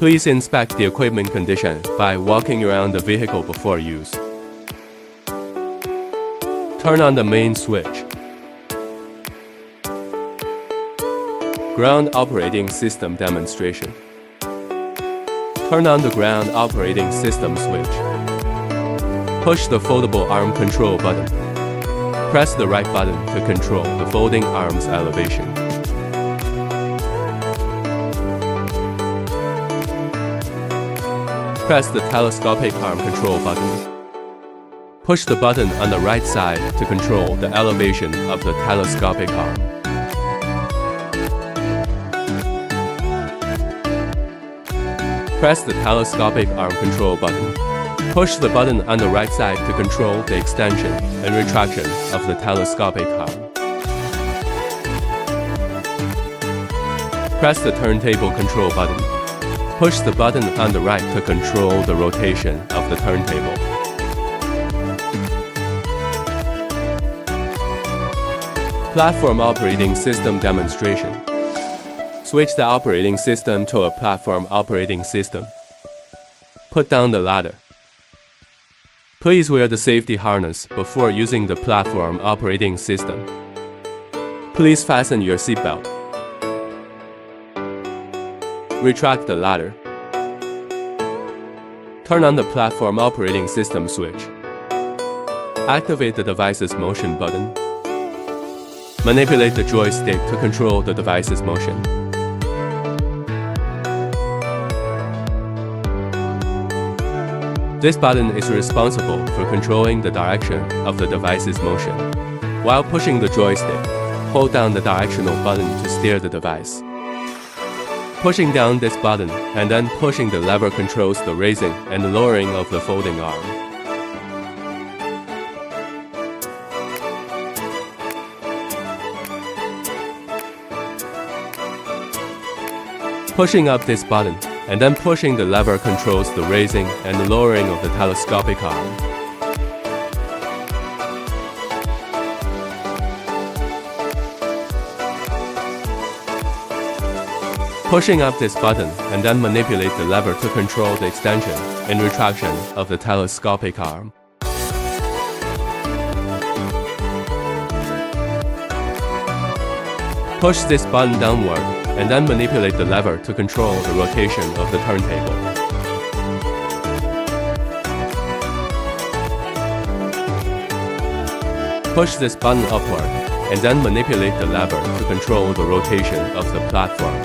Please inspect the equipment condition by walking around the vehicle before use. Turn on the main switch. Ground operating system demonstration. Turn on the ground operating system switch. Push the foldable arm control button. Press the right button to control the folding arm's elevation. Press the telescopic arm control button. Push the button on the right side to control the elevation of the telescopic arm. Press the telescopic arm control button. Push the button on the right side to control the extension and retraction of the telescopic arm. Press the turntable control button. Push the button on the right to control the rotation of the turntable. Platform operating system demonstration. Switch the operating system to a platform operating system. Put down the ladder. Please wear the safety harness before using the platform operating system. Please fasten your seatbelt. Retract the ladder. Turn on the platform operating system switch. Activate the device's motion button. Manipulate the joystick to control the device's motion. This button is responsible for controlling the direction of the device's motion. While pushing the joystick, hold down the directional button to steer the device. Pushing down this button and then pushing the lever controls the raising and lowering of the folding arm. Pushing up this button and then pushing the lever controls the raising and lowering of the telescopic arm. Pushing up this button and then manipulate the lever to control the extension and retraction of the telescopic arm. Push this button downward and then manipulate the lever to control the rotation of the turntable. Push this button upward and then manipulate the lever to control the rotation of the platform.